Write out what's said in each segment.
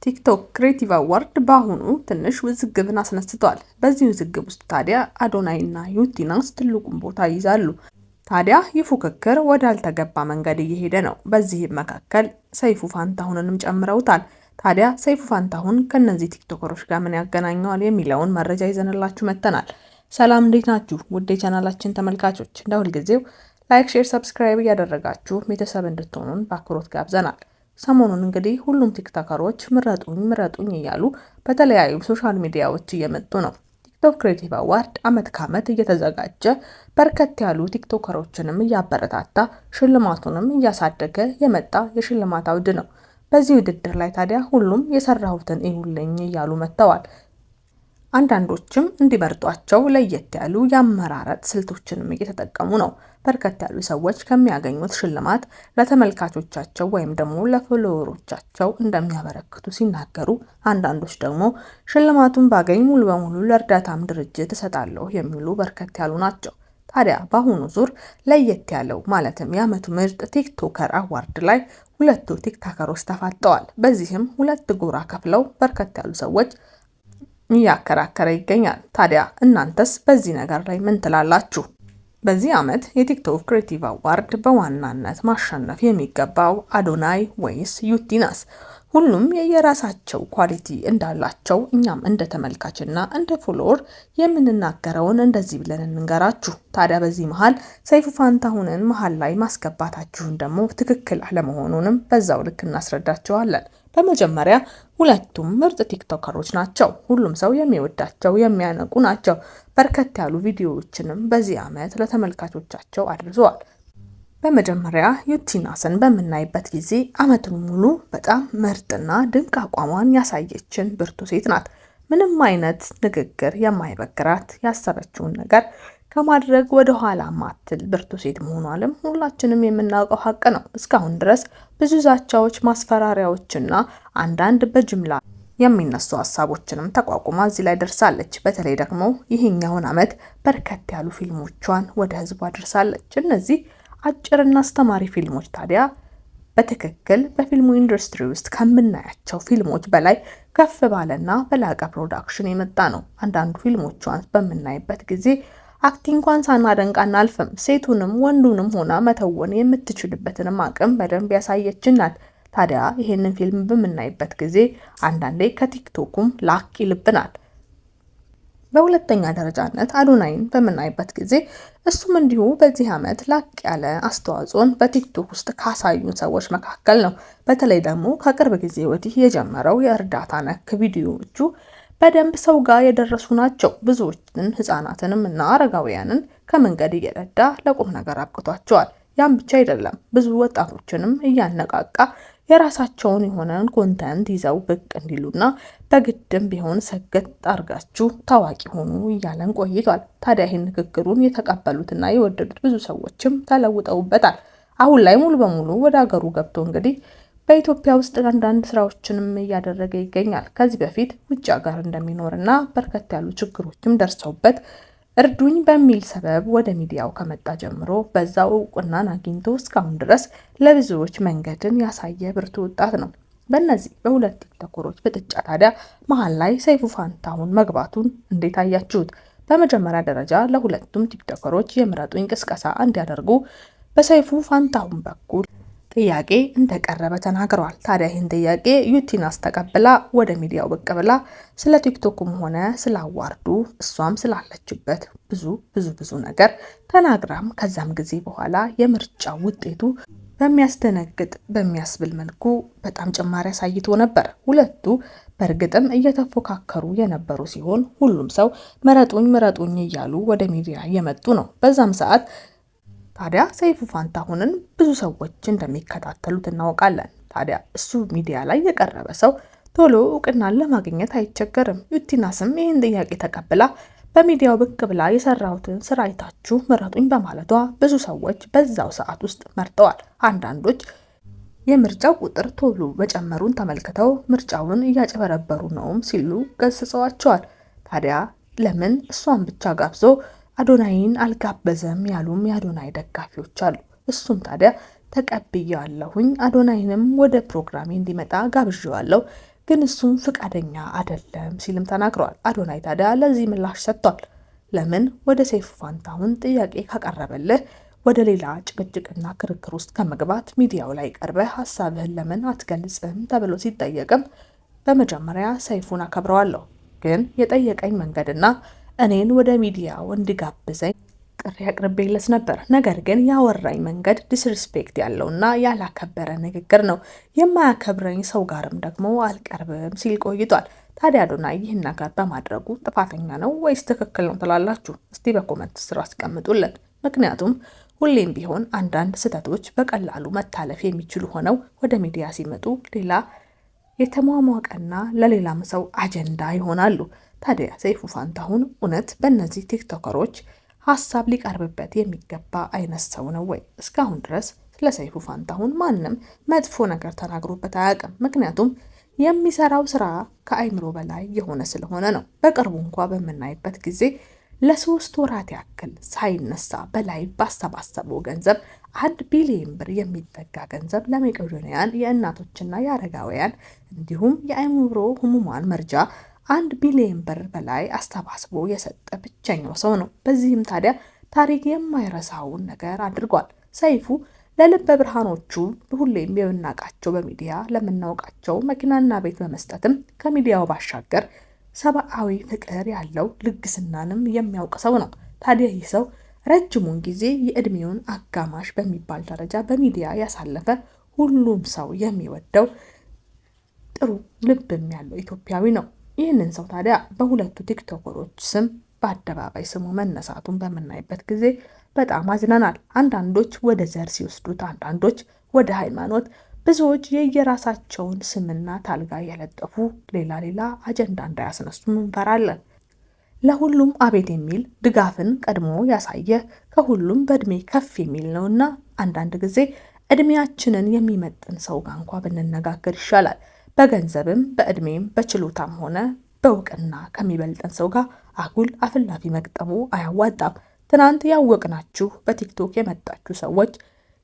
ቲክቶክ ክሬቲቭ አዋርድ በአሁኑ ትንሽ ውዝግብን አስነስቷል። በዚህ ውዝግብ ውስጥ ታዲያ አዶናይ እና ዩቲናስ ትልቁን ቦታ ይይዛሉ። ታዲያ ይህ ፉክክር ወዳልተገባ መንገድ እየሄደ ነው። በዚህም መካከል ሰይፉ ፋንታሁንንም ጨምረውታል። ታዲያ ሰይፉ ፋንታሁን ከነዚህ ቲክቶከሮች ጋር ምን ያገናኘዋል የሚለውን መረጃ ይዘንላችሁ መጥተናል። ሰላም እንዴት ናችሁ? ውድ የቻናላችን ተመልካቾች፣ እንደ ሁልጊዜው ላይክ፣ ሼር፣ ሰብስክራይብ እያደረጋችሁ ቤተሰብ እንድትሆኑን በአክብሮት ጋብዘናል። ሰሞኑን እንግዲህ ሁሉም ቲክቶከሮች ምረጡኝ እያሉ በተለያዩ ሶሻል ሚዲያዎች እየመጡ ነው። ቲክቶክ ክሬቲቭ አዋርድ ዓመት ከዓመት እየተዘጋጀ በርከት ያሉ ቲክቶከሮችንም እያበረታታ ሽልማቱንም እያሳደገ የመጣ የሽልማት አውድ ነው። በዚህ ውድድር ላይ ታዲያ ሁሉም የሰራሁትን እዩልኝ እያሉ መጥተዋል። አንዳንዶችም እንዲመርጧቸው ለየት ያሉ የአመራረጥ ስልቶችንም እየተጠቀሙ ነው። በርከት ያሉ ሰዎች ከሚያገኙት ሽልማት ለተመልካቾቻቸው ወይም ደግሞ ለፎሎወሮቻቸው እንደሚያበረክቱ ሲናገሩ፣ አንዳንዶች ደግሞ ሽልማቱን ባገኝ ሙሉ በሙሉ ለእርዳታም ድርጅት እሰጣለሁ የሚሉ በርከት ያሉ ናቸው። ታዲያ በአሁኑ ዙር ለየት ያለው ማለትም የዓመቱ ምርጥ ቲክቶከር አዋርድ ላይ ሁለቱ ቲክቶከሮች ተፋጠዋል። በዚህም ሁለት ጎራ ከፍለው በርከት ያሉ ሰዎች እያከራከረ ይገኛል። ታዲያ እናንተስ በዚህ ነገር ላይ ምን ትላላችሁ? በዚህ ዓመት የቲክቶክ ክሬቲቭ አዋርድ በዋናነት ማሸነፍ የሚገባው አዶናይ ወይስ ዩቲናስ? ሁሉም የየራሳቸው ኳሊቲ እንዳላቸው እኛም እንደ ተመልካችና እንደ ፎሎወር የምንናገረውን እንደዚህ ብለን እንንገራችሁ። ታዲያ በዚህ መሃል ሰይፉ ፋንታሁንን መሃል ላይ ማስገባታችሁን ደግሞ ትክክል አለመሆኑንም በዛው ልክ እናስረዳቸዋለን። በመጀመሪያ ሁለቱም ምርጥ ቲክቶከሮች ናቸው። ሁሉም ሰው የሚወዳቸው የሚያነቁ ናቸው። በርከት ያሉ ቪዲዮዎችንም በዚህ ዓመት ለተመልካቾቻቸው አድርሰዋል። በመጀመሪያ ዩቲናስን በምናይበት ጊዜ ዓመቱን ሙሉ በጣም ምርጥና ድንቅ አቋሟን ያሳየችን ብርቱ ሴት ናት። ምንም አይነት ንግግር የማይበግራት፣ ያሰበችውን ነገር ከማድረግ ወደ ኋላ ማትል ብርቱ ሴት መሆኗንም ሁላችንም የምናውቀው ሀቅ ነው። እስካሁን ድረስ ብዙ ዛቻዎች፣ ማስፈራሪያዎችና አንዳንድ በጅምላ የሚነሱ ሀሳቦችንም ተቋቁማ እዚህ ላይ ደርሳለች። በተለይ ደግሞ ይሄኛውን ዓመት በርከት ያሉ ፊልሞቿን ወደ ህዝቡ አድርሳለች። እነዚህ አጭርና አስተማሪ ፊልሞች ታዲያ በትክክል በፊልሙ ኢንዱስትሪ ውስጥ ከምናያቸው ፊልሞች በላይ ከፍ ባለና በላቀ ፕሮዳክሽን የመጣ ነው። አንዳንዱ ፊልሞቿን በምናይበት ጊዜ አክቲንግ እንኳን ሳናደንቅ አናልፍም። ሴቱንም ወንዱንም ሆና መተወን የምትችልበትንም አቅም በደንብ ያሳየችን ናት። ታዲያ ይሄንን ፊልም በምናይበት ጊዜ አንዳንዴ ከቲክቶኩም ላክ ይልብናል። በሁለተኛ ደረጃነት አዶናይን በምናይበት ጊዜ እሱም እንዲሁ በዚህ ዓመት ላቅ ያለ አስተዋጽኦን በቲክቶክ ውስጥ ካሳዩን ሰዎች መካከል ነው። በተለይ ደግሞ ከቅርብ ጊዜ ወዲህ የጀመረው የእርዳታ ነክ ቪዲዮዎቹ በደንብ ሰው ጋር የደረሱ ናቸው። ብዙዎችን ህፃናትንም እና አረጋውያንን ከመንገድ እየረዳ ለቁም ነገር አብቅቷቸዋል። ያም ብቻ አይደለም፣ ብዙ ወጣቶችንም እያነቃቃ የራሳቸውን የሆነን ኮንተንት ይዘው ብቅ እንዲሉና በግድም ቢሆን ሰገጥ አርጋችሁ ታዋቂ ሆኑ እያለን ቆይቷል። ታዲያ ይህን ንግግሩን የተቀበሉትና የወደዱት ብዙ ሰዎችም ተለውጠውበታል። አሁን ላይ ሙሉ በሙሉ ወደ ሀገሩ ገብቶ እንግዲህ በኢትዮጵያ ውስጥ አንዳንድ ስራዎችንም እያደረገ ይገኛል። ከዚህ በፊት ውጭ ሀገር እንደሚኖርና በርከት ያሉ ችግሮችም ደርሰውበት እርዱኝ በሚል ሰበብ ወደ ሚዲያው ከመጣ ጀምሮ በዛው እውቅናን አግኝቶ እስካሁን ድረስ ለብዙዎች መንገድን ያሳየ ብርቱ ወጣት ነው። በእነዚህ በሁለት ቲክቶከሮች ፍጥጫ ታዲያ መሀል ላይ ሰይፉ ፋንታሁን መግባቱን እንዴት አያችሁት? በመጀመሪያ ደረጃ ለሁለቱም ቲክቶከሮች የምረጡኝ ቅስቀሳ እንዲያደርጉ በሰይፉ ፋንታሁን በኩል ጥያቄ እንደቀረበ ተናግረዋል። ታዲያ ይህን ጥያቄ ዩቲናስ ተቀብላ ወደ ሚዲያው ብቅ ብላ ስለ ቲክቶክም ሆነ ስለ አዋርዱ እሷም ስላለችበት ብዙ ነገር ተናግራም ከዛም ጊዜ በኋላ የምርጫ ውጤቱ በሚያስደነግጥ በሚያስብል መልኩ በጣም ጭማሪ አሳይቶ ነበር። ሁለቱ በእርግጥም እየተፎካከሩ የነበሩ ሲሆን ሁሉም ሰው ምረጡኝ እያሉ ወደ ሚዲያ እየመጡ ነው። በዛም ሰዓት ታዲያ ሰይፉ ፋንታሁንን ብዙ ሰዎች እንደሚከታተሉት እናውቃለን። ታዲያ እሱ ሚዲያ ላይ የቀረበ ሰው ቶሎ እውቅናን ለማግኘት አይቸገርም። ዩቲናስም ይህን ጥያቄ ተቀብላ በሚዲያው ብቅ ብላ የሰራሁትን ስራ አይታችሁ ምረጡኝ በማለቷ ብዙ ሰዎች በዛው ሰዓት ውስጥ መርጠዋል። አንዳንዶች የምርጫው ቁጥር ቶሎ መጨመሩን ተመልክተው ምርጫውን እያጨበረበሩ ነውም ሲሉ ገስጸዋቸዋል። ታዲያ ለምን እሷን ብቻ ጋብዞ አዶናይን አልጋበዘም ያሉም የአዶናይ ደጋፊዎች አሉ። እሱም ታዲያ ተቀብያለሁኝ፣ አዶናይንም ወደ ፕሮግራሜ እንዲመጣ ጋብዣዋለሁ፣ ግን እሱም ፍቃደኛ አይደለም ሲልም ተናግረዋል። አዶናይ ታዲያ ለዚህ ምላሽ ሰጥቷል። ለምን ወደ ሰይፉ ፋንታሁን ጥያቄ ካቀረበልህ ወደ ሌላ ጭቅጭቅና ክርክር ውስጥ ከመግባት ሚዲያው ላይ ቀርበህ ሀሳብህን ለምን አትገልጽም ተብሎ ሲጠየቅም በመጀመሪያ ሰይፉን አከብረዋለሁ፣ ግን የጠየቀኝ መንገድና እኔን ወደ ሚዲያው እንዲጋብዘኝ ጥሪ አቅርቤለት ነበር። ነገር ግን ያወራኝ መንገድ ዲስሪስፔክት ያለውና ያላከበረ ንግግር ነው። የማያከብረኝ ሰው ጋርም ደግሞ አልቀርብም ሲል ቆይቷል። ታዲያ አዶናይ ይህን ነገር በማድረጉ ጥፋተኛ ነው ወይስ ትክክል ነው ትላላችሁ? እስቲ በኮመንት ስር አስቀምጡልን። ምክንያቱም ሁሌም ቢሆን አንዳንድ ስህተቶች በቀላሉ መታለፍ የሚችሉ ሆነው ወደ ሚዲያ ሲመጡ ሌላ የተሟሟቀና ለሌላም ሰው አጀንዳ ይሆናሉ። ታዲያ ሰይፉ ፋንታሁን እውነት በእነዚህ ቲክቶከሮች ሀሳብ ሊቀርብበት የሚገባ አይነት ሰው ነው ወይ? እስካሁን ድረስ ስለ ሰይፉ ፋንታሁን ማንም መጥፎ ነገር ተናግሮበት አያውቅም። ምክንያቱም የሚሰራው ስራ ከአይምሮ በላይ የሆነ ስለሆነ ነው። በቅርቡ እንኳ በምናይበት ጊዜ ለ3 ወራት ያክል ሳይነሳ በላይ ባሰባሰበው ገንዘብ 1 ቢሊዮን ብር የሚጠጋ ገንዘብ ለመቄዶንያን የእናቶችና የአረጋውያን እንዲሁም የአይምሮ ህሙማን መርጃ 1 ቢሊዮን ብር በላይ አሰባስቦ የሰጠ ብቸኛው ሰው ነው። በዚህም ታዲያ ታሪክ የማይረሳውን ነገር አድርጓል። ሰይፉ ለልበ ብርሃኖቹ ሁሌም የምናውቃቸው በሚዲያ ለምናውቃቸው መኪናና ቤት በመስጠትም ከሚዲያው ባሻገር ሰብአዊ ፍቅር ያለው ልግስናንም የሚያውቅ ሰው ነው። ታዲያ ይህ ሰው ረጅሙን ጊዜ የእድሜውን አጋማሽ በሚባል ደረጃ በሚዲያ ያሳለፈ ሁሉም ሰው የሚወደው ጥሩ ልብም ያለው ኢትዮጵያዊ ነው። ይህንን ሰው ታዲያ በሁለቱ ቲክቶከሮች ስም በአደባባይ ስሙ መነሳቱን በምናይበት ጊዜ በጣም አዝነናል። አንዳንዶች ወደ ዘር ሲወስዱት፣ አንዳንዶች ወደ ሃይማኖት፣ ብዙዎች የየራሳቸውን ስምና ታልጋ የለጠፉ ሌላ አጀንዳ እንዳያስነሱ እንፈራለን። ለሁሉም አቤት የሚል ድጋፍን ቀድሞ ያሳየ ከሁሉም በእድሜ ከፍ የሚል ነውና አንዳንድ ጊዜ እድሜያችንን የሚመጥን ሰው ጋር እንኳ ብንነጋገር ይሻላል። በገንዘብም በእድሜም በችሎታም ሆነ በእውቅና ከሚበልጠን ሰው ጋር አጉል አፍላፊ መግጠሙ አያዋጣም። ትናንት ያወቅናችሁ በቲክቶክ የመጣችሁ ሰዎች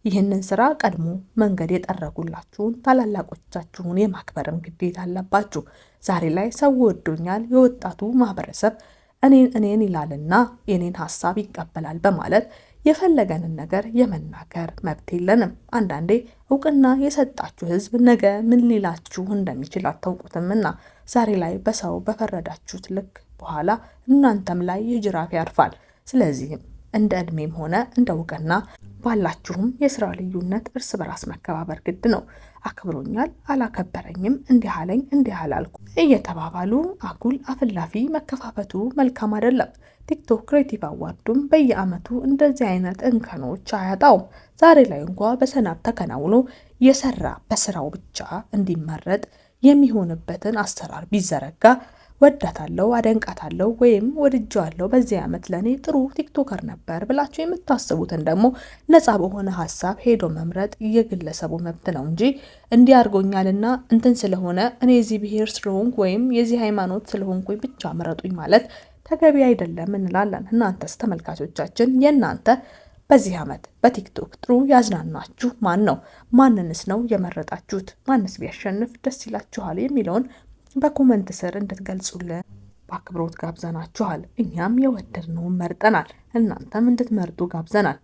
ይህንን ስራ ቀድሞ መንገድ የጠረጉላችሁን ታላላቆቻችሁን የማክበርም ግዴታ አለባችሁ። ዛሬ ላይ ሰው ወዶኛል፣ የወጣቱ ማህበረሰብ እኔን ይላልና የኔን ሀሳብ ይቀበላል በማለት የፈለገንን ነገር የመናገር መብት የለንም። አንዳንዴ እውቅና የሰጣችሁ ህዝብ ነገ ምን ሊላችሁ እንደሚችል አታውቁትምና ዛሬ ላይ በሰው በፈረዳችሁት ልክ በኋላ እናንተም ላይ የጅራፍ ያርፋል። ስለዚህም እንደ እድሜም ሆነ እንደ እውቅና ባላችሁም የስራ ልዩነት እርስ በራስ መከባበር ግድ ነው። አክብሮኛል፣ አላከበረኝም፣ እንዲህ አለኝ፣ እንዲህ አላልኩ እየተባባሉ አጉል አፍላፊ መከፋፈቱ መልካም አይደለም። ቲክቶክ ክሬቲቭ አዋርዱም በየአመቱ እንደዚህ አይነት እንከኖች አያጣውም። ዛሬ ላይ እንኳ በሰናብ ተከናውኖ የሰራ በስራው ብቻ እንዲመረጥ የሚሆንበትን አሰራር ቢዘረጋ ወዳታለሁ፣ አደንቃታለሁ ወይም ወድጃለሁ፣ በዚህ አመት ለኔ ጥሩ ቲክቶከር ነበር ብላችሁ የምታስቡትን ደግሞ ነፃ በሆነ ሀሳብ ሄዶ መምረጥ የግለሰቡ መብት ነው እንጂ እንዲያርጎኛልና እንትን ስለሆነ እኔ የዚህ ብሔር ስለሆንኩ ወይም የዚህ ሃይማኖት ስለሆንኩ ብቻ ምረጡኝ ማለት ተገቢ አይደለም እንላለን። እናንተስ ተመልካቾቻችን የእናንተ በዚህ አመት በቲክቶክ ጥሩ ያዝናናችሁ ማን ነው? ማንንስ ነው የመረጣችሁት? ማንስ ቢያሸንፍ ደስ ይላችኋል የሚለውን በኮመንት ስር እንድትገልጹልን በአክብሮት ጋብዘናችኋል። እኛም የወደድነውን መርጠናል፣ እናንተም እንድትመርጡ ጋብዘናል።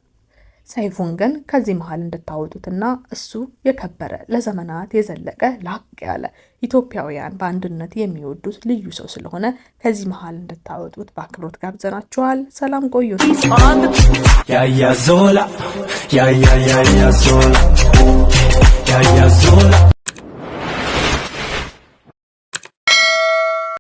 ሰይፉን ግን ከዚህ መሃል እንድታወጡትና እሱ የከበረ ለዘመናት የዘለቀ ላቅ ያለ ኢትዮጵያውያን በአንድነት የሚወዱት ልዩ ሰው ስለሆነ ከዚህ መሃል እንድታወጡት በአክብሮት ጋብዘናችኋል። ሰላም ቆዩ። ያያ ዞላ